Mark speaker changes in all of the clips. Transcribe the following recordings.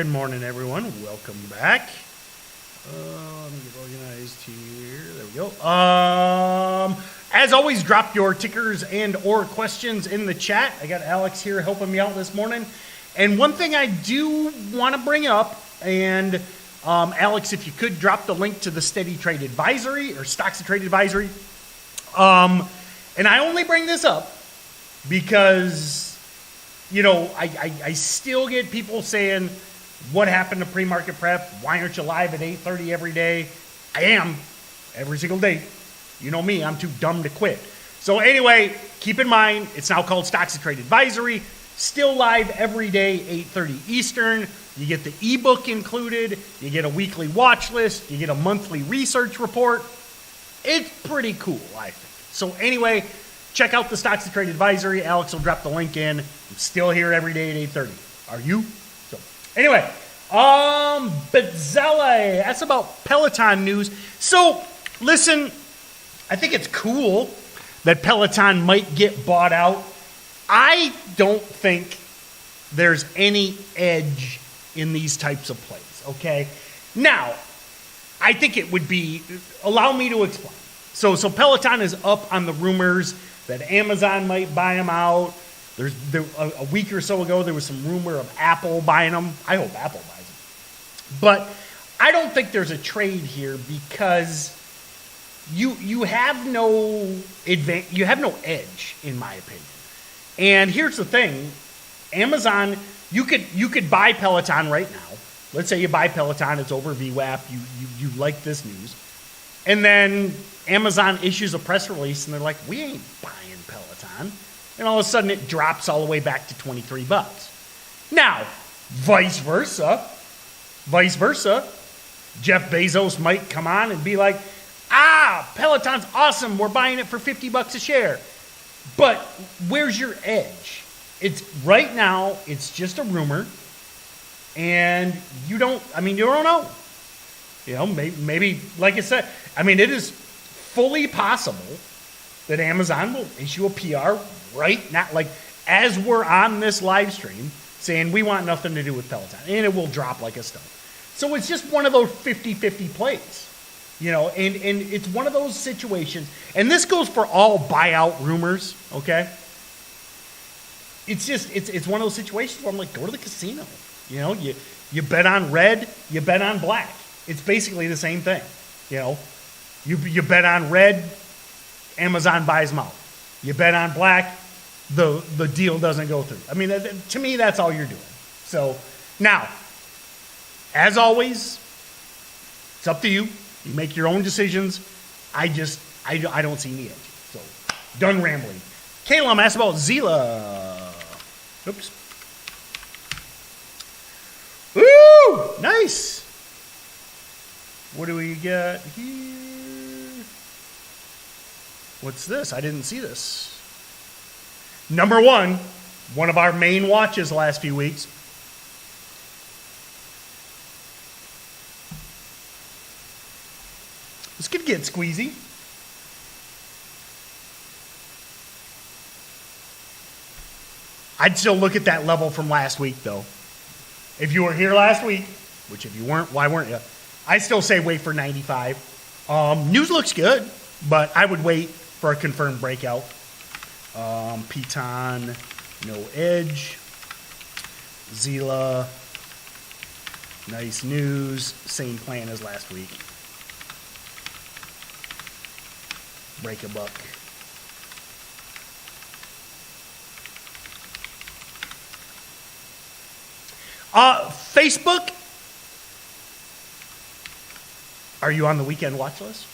Speaker 1: Good morning, everyone. Welcome back. Let me get organized here. There we go. As always, drop your tickers and or questions in the chat. I got Alex here helping me out this morning. And one thing I do want to bring up, and Alex, if you could drop the link to the Steady Trade Advisory or StocksToTrade Advisory. And I only bring this up because, you know, I still get people saying, what happened to pre-market prep? Why aren't you live at 8:30 every day? I am, every single day. You know me, I'm too dumb to quit. So anyway, keep in mind, it's now called StocksToTrade Advisory. Still live every day, 8:30 Eastern. You get the ebook included. You get a weekly watch list. You get a monthly research report. It's pretty cool, I think. So anyway, check out the StocksToTrade Advisory. Alex will drop the link in. I'm still here every day at 8:30. Are you? So anyway, Betzele, that's about Peloton news. So listen, I think it's cool that Peloton might get bought out. I don't think there's any edge in these types of plays, okay? Now, I think it would be, allow me to explain. So Peloton is up on the rumors that Amazon might buy them out. A week or so ago, there was some rumor of Apple buying them. I hope Apple buys them. But I don't think there's a trade here because you have no edge, in my opinion. And here's the thing, Amazon, you could buy Peloton right now. Let's say you buy Peloton, it's over VWAP, you like this news. And then Amazon issues a press release and they're like, we ain't buying Peloton. And all of a sudden it drops all the way back to $23. Now, vice versa, Jeff Bezos might come on and be like, Peloton's awesome, we're buying it for $50 a share. But where's your edge? It's right now, it's just a rumor, and you don't know. You know, maybe like I said, I mean, it is fully possible that Amazon will issue a PR right now, like as we're on this live stream, saying we want nothing to do with Peloton, and it will drop like a stone. So it's just one of those 50-50 plays. You know, and it's one of those situations, and this goes for all buyout rumors, okay? It's just, it's one of those situations where I'm like, go to the casino. You know, you bet on red, you bet on black. It's basically the same thing, you know? You bet on red, Amazon buys them out. You bet on black, the deal doesn't go through. I mean, to me, that's all you're doing. So, now, as always, it's up to you. You make your own decisions. I don't see any edge. So, done rambling. Caleb asked about Zila. Oops. Woo! Nice. What do we got here? What's this? I didn't see this. Number one of our main watches last few weeks. This could get squeezy. I'd still look at that level from last week, though. If you were here last week, which if you weren't, why weren't you? I still say wait for 95. News looks good, but I would wait for a confirmed breakout. Piton, no edge. Zila, nice news. Same plan as last week. Break a buck. Facebook. Are you on the weekend watch list?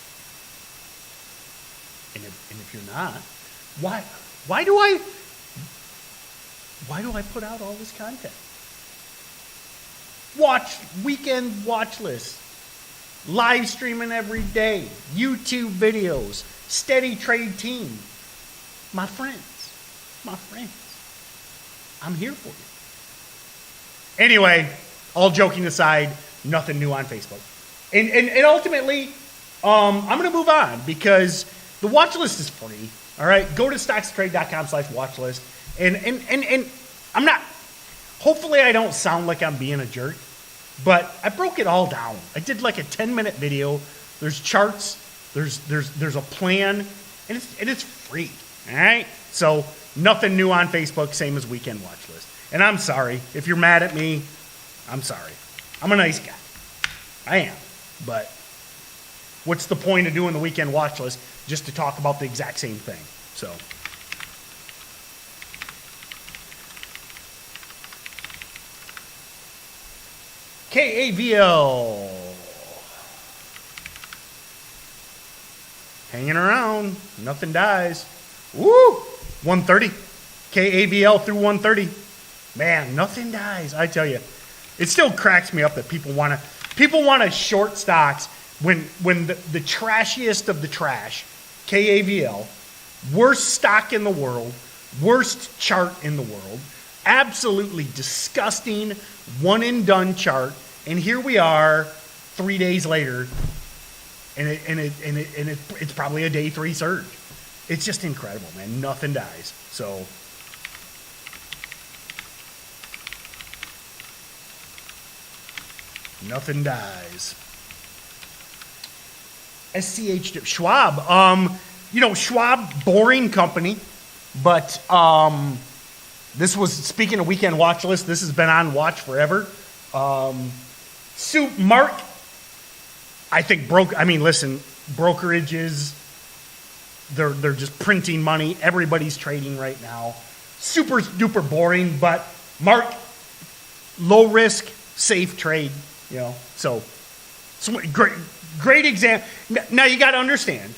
Speaker 1: And if you're not, why do I put out all this content? Weekend watch list. Live streaming every day. YouTube videos. Steady trade team. My friends. I'm here for you. Anyway, all joking aside, nothing new on Facebook. And ultimately, I'm going to move on because the watch list is free. All right, go to StocksToTrade.com/watch list. And I'm not, hopefully I don't sound like I'm being a jerk. But I broke it all down. I did like a 10-minute video. There's charts. There's a plan, and it's free. All right. So nothing new on Facebook. Same as weekend watch list. And I'm sorry if you're mad at me. I'm sorry. I'm a nice guy. I am. But what's the point of doing the weekend watch list just to talk about the exact same thing? So. KAVL. Hanging around. Nothing dies. Woo! 130. KAVL through 130. Man, nothing dies. I tell you. It still cracks me up that people want to short stocks when the trashiest of the trash, KAVL, worst stock in the world, worst chart in the world, absolutely disgusting, one and done chart, and here we are 3 days later, and it's probably a day 3 surge. It's just incredible, man. Nothing dies. So nothing dies. SCH Schwab. Schwab, boring company, but this was, speaking of weekend watch list, this has been on watch forever. Mark, I think brokerages, they're just printing money. Everybody's trading right now. Super duper boring, but Mark, low risk, safe trade, so great example. Now you got to understand,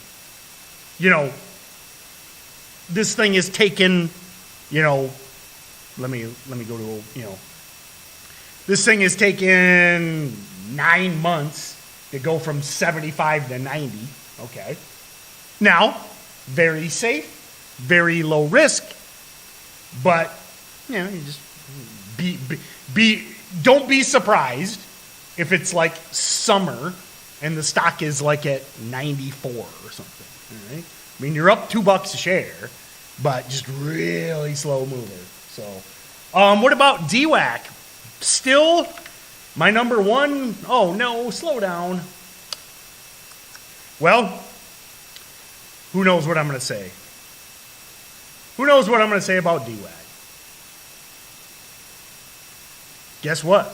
Speaker 1: this thing is taken, let me go to, this thing has taken 9 months to go from 75 to 90. Okay. Now, very safe, very low risk, but, you just don't be surprised if it's like summer and the stock is like at 94 or something. All right. I mean, you're up $2 a share, but just really slow mover. So, what about DWAC? Still my number one. Oh no, slow down. Well, who knows what I'm going to say? Who knows what I'm going to say about DWAC? Guess what?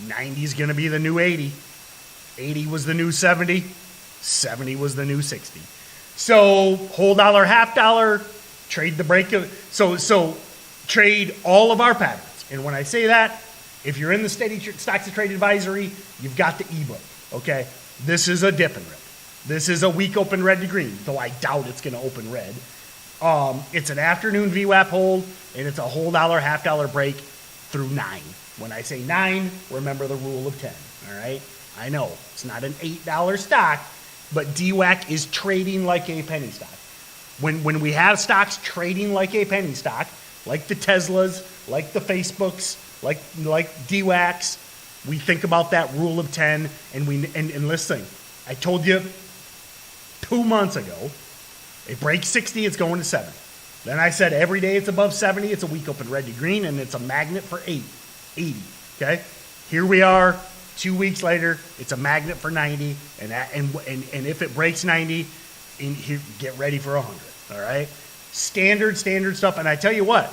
Speaker 1: 90 is going to be the new 80. 80 was the new 70. 70 was the new 60. So whole dollar, half dollar, trade the break. So trade all of our patterns. And when I say that, if you're in the Steady Stocks to Trade Advisory, you've got the ebook. Okay, this is a dip and rip. This is a week open red to green, though I doubt it's going to open red. It's an afternoon VWAP hold, and it's a whole dollar, half dollar break through 9. When I say 9, remember the rule of 10. All right, I know it's not an $8 stock, but DWAC is trading like a penny stock. When we have stocks trading like a penny stock, like the Teslas, like the Facebooks, like DWACs, we think about that rule of 10, and listen, I told you 2 months ago, it breaks 60, it's going to 70. Then I said every day it's above 70, it's a week open red to green, and it's a magnet for 80. Okay, here we are, 2 weeks later, it's a magnet for 90, and if it breaks 90, get ready for 100. All right, standard stuff. And I tell you what,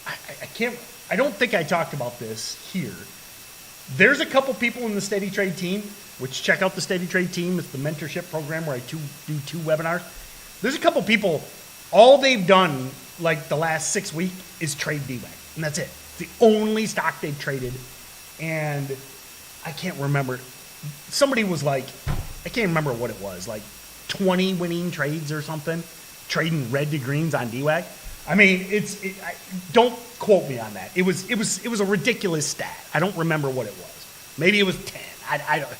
Speaker 1: I don't think I talked about this here. There's a couple people in the Steady Trade team, which check out the Steady Trade team. It's the mentorship program where I do 2 webinars. There's a couple people, all they've done like the last 6 weeks is trade DWAC, and that's it. It's the only stock they've traded, and I can't remember. Somebody was like, I can't remember what it was, like 20 winning trades or something, trading red to greens on DWAC. I mean, don't quote me on that. It was a ridiculous stat. I don't remember what it was. Maybe it was 10. I don't.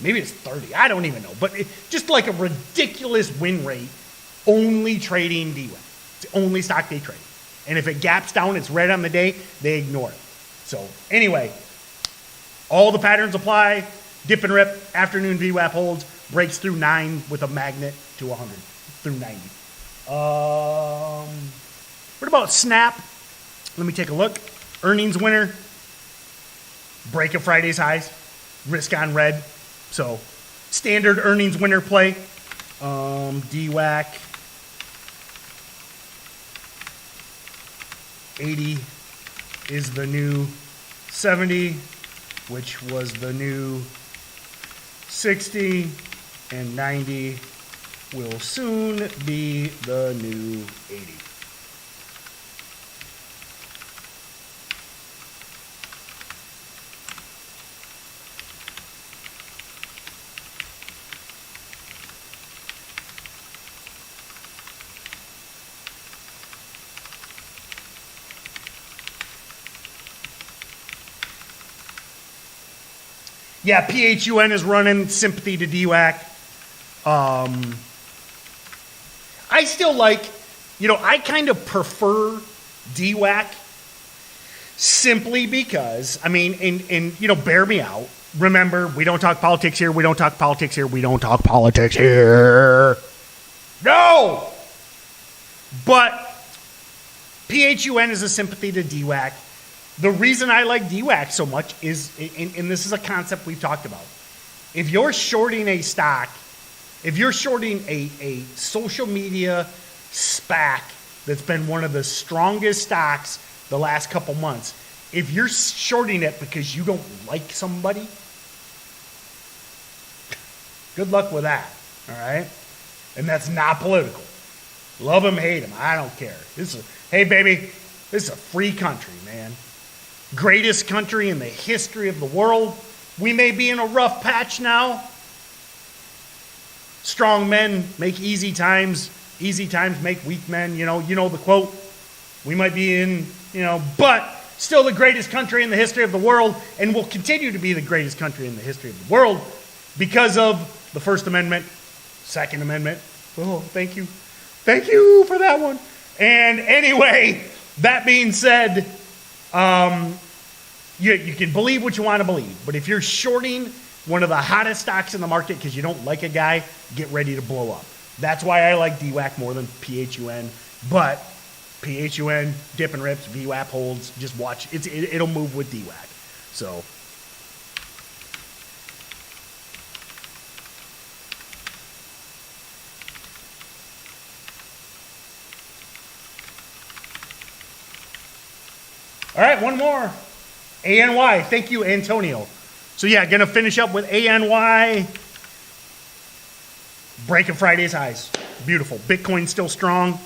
Speaker 1: Maybe it's 30. I don't even know. But just like a ridiculous win rate, only trading DWAC. It's the only stock they trade. And if it gaps down, it's red on the day, they ignore it. So anyway, all the patterns apply. Dip and rip, afternoon VWAP holds, breaks through 9 with a magnet to 100 through 90. What about Snap? Let me take a look. Earnings winner, break of Friday's highs, risk on red. So standard earnings winner play. DWAC 80 is the new 70, which was the new 60, and 90 will soon be the new 80. Yeah, PHUN is running sympathy to DWAC. I still like, I kind of prefer DWAC simply because, bear me out. Remember, we don't talk politics here, we don't talk politics here, we don't talk politics here. No! But PHUN is a sympathy to DWAC. The reason I like DWAC so much is, and this is a concept we've talked about, if you're shorting a stock, if you're shorting a social media SPAC that's been one of the strongest stocks the last couple months, if you're shorting it because you don't like somebody, good luck with that, all right? And that's not political. Love them, hate them, I don't care. Hey, baby, this is a free country, man. Greatest country in the history of the world. We may be in a rough patch now. Strong men make easy times make weak men. You know the quote. We might be in, but still the greatest country in the history of the world, and will continue to be the greatest country in the history of the world because of the First Amendment, Second Amendment. Oh, thank you. Thank you for that one. And anyway, that being said, you can believe what you want to believe, but if you're shorting one of the hottest stocks in the market because you don't like a guy, get ready to blow up. That's why I like DWAC more than PHUN, but PHUN, dip and rips, VWAP holds, just watch. It'll move with DWAC. So, all right, one more. ANY. Thank you, Antonio. So yeah, gonna finish up with ANY. Breaking Friday's highs. Beautiful. Bitcoin still strong.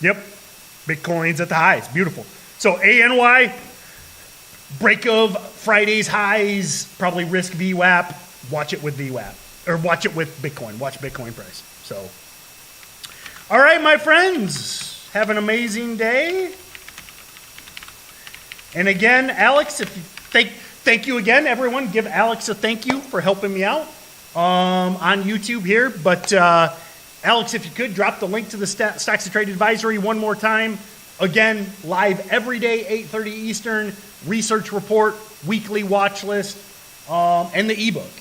Speaker 1: Yep. Bitcoin's at the highs. Beautiful. So ANY, break of Friday's highs, probably risk VWAP. Watch it with VWAP. Or watch it with Bitcoin. Watch Bitcoin price. So, all right, my friends. Have an amazing day. And again, Alex, if you thank you again, everyone. Give Alex a thank you for helping me out on YouTube here. But Alex, if you could, drop the link to the StocksToTrade advisory one more time. Again, live every day, 8:30 Eastern, research report, weekly watch list, and the ebook.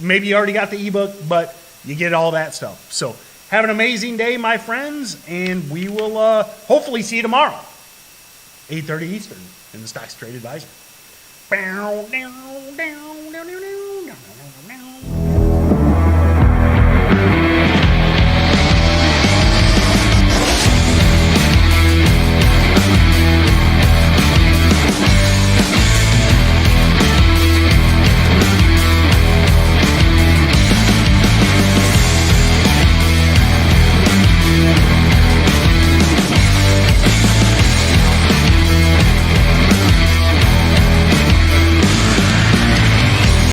Speaker 1: Maybe you already got the ebook, but you get all that stuff. So have an amazing day, my friends, and we will hopefully see you tomorrow. 8:30 Eastern in the StocksToTrade advisory.